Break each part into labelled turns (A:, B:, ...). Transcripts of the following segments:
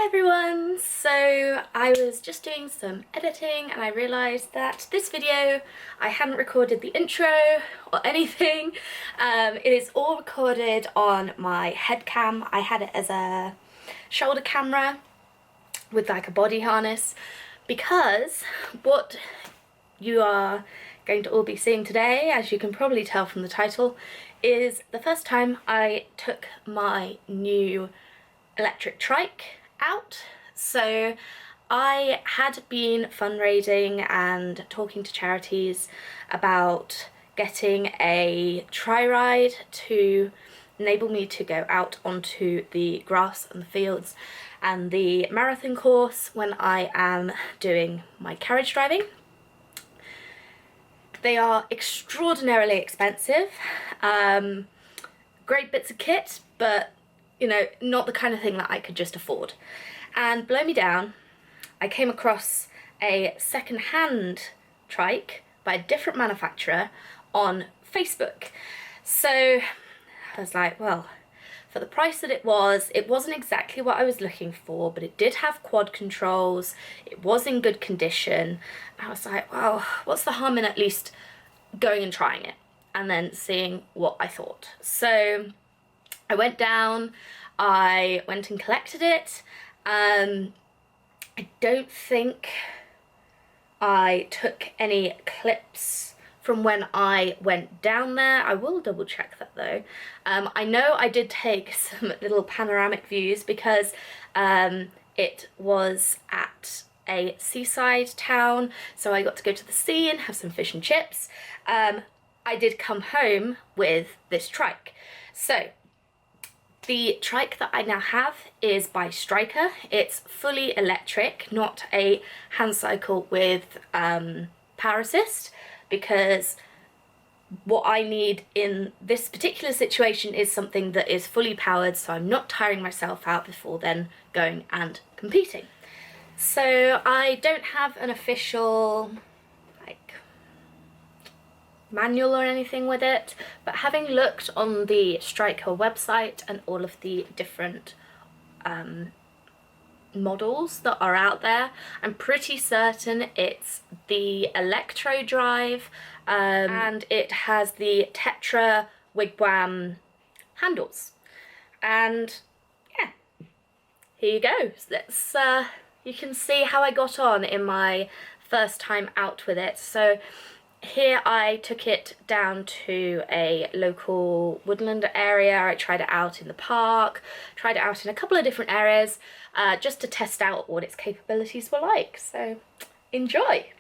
A: Hi everyone! So I was just doing some editing and I realised that this video I hadn't recorded the intro or anything. It is all recorded on my head cam. I had it as a shoulder camera with like a body harness because what you are going to all be seeing today, as you can probably tell from the title, is the first time I took my new electric trike out. So I had been fundraising and talking to charities about getting a tri-ride to enable me to go out onto the grass and the fields and the marathon course when I am doing my carriage driving. They are extraordinarily expensive, great bits of kit, but you know, not the kind of thing that I could just afford. And blow me down, I came across a second-hand trike by a different manufacturer on Facebook. So I was like, well, for the price that it wasn't exactly what I was looking for, but it did have quad controls, it was in good condition. I was like, well, what's the harm in at least going and trying it and then seeing what I thought. So I went down, I went and collected it. I don't think I took any clips from when I went down there. I will double check that though. I know I did take some little panoramic views because it was at a seaside town, so I got to go to the sea and have some fish and chips. I did come home with this trike. So the trike that I now have is by Stricker. It's fully electric, not a hand cycle with power assist, because what I need in this particular situation is something that is fully powered, so I'm not tiring myself out before then going and competing. So I don't have an official manual or anything with it, but having looked on the Stricker website and all of the different models that are out there, I'm pretty certain it's the Electrodrive and it has the Tetra Wigwam handles. And yeah, here you go. Let's you can see how I got on in my first time out with it. So here I took it down to a local woodland area. I tried it out in the park, tried it out in a couple of different areas just to test out what its capabilities were like. So enjoy!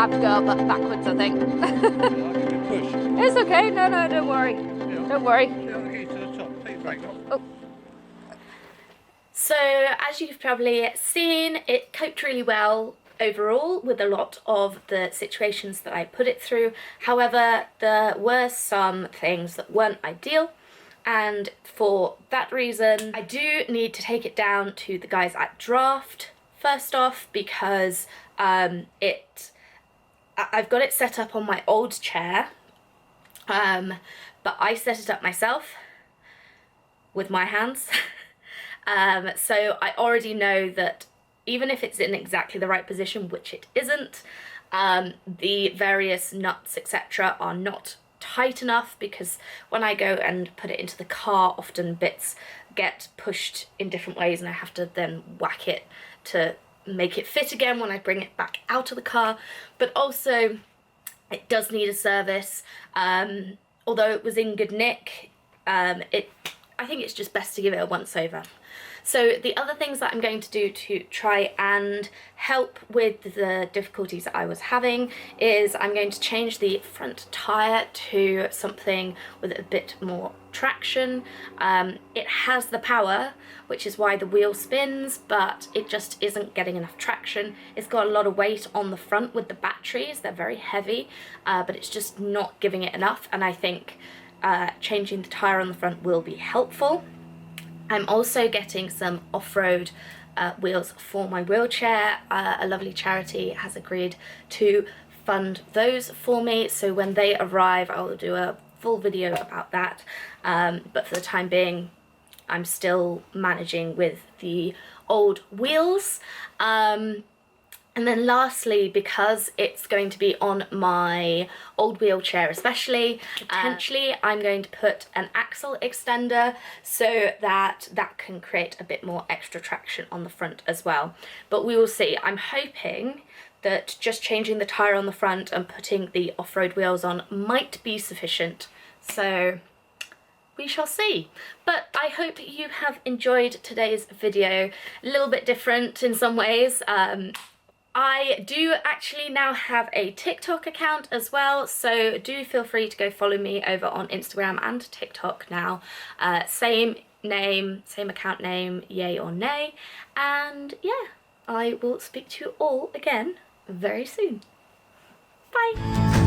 A: have to go up backwards, I think. It's okay, no, don't worry. Don't worry. Oh. So, as you've probably seen, it coped really well overall with a lot of the situations that I put it through. However, there were some things that weren't ideal, and for that reason, I do need to take it down to the guys at Draft first off, because I've got it set up on my old chair, but I set it up myself with my hands. So I already know that even if it's in exactly the right position, which it isn't, the various nuts, etc. are not tight enough, because when I go and put it into the car, often bits get pushed in different ways and I have to then whack it to make it fit again when I bring it back out of the car. But also, it does need a service. Although it was in good nick, I think it's just best to give it a once over. So the other things that I'm going to do to try and help with the difficulties that I was having is I'm going to change the front tyre to something with a bit more traction. It has the power, which is why the wheel spins, but it just isn't getting enough traction. It's got a lot of weight on the front with the batteries. They're very heavy, but it's just not giving it enough, and I think changing the tyre on the front will be helpful. I'm also getting some off-road wheels for my wheelchair. A lovely charity has agreed to fund those for me, so when they arrive I'll do a full video about that, but for the time being I'm still managing with the old wheels. And then lastly, because it's going to be on my old wheelchair especially, potentially I'm going to put an axle extender so that that can create a bit more extra traction on the front as well. But we will see. I'm hoping that just changing the tyre on the front and putting the off-road wheels on might be sufficient. So we shall see. But I hope you have enjoyed today's video. A little bit different in some ways. I do actually now have a TikTok account as well, so do feel free to go follow me over on Instagram and TikTok now. Same name, same account name, yay or nay. And yeah, I will speak to you all again very soon. Bye!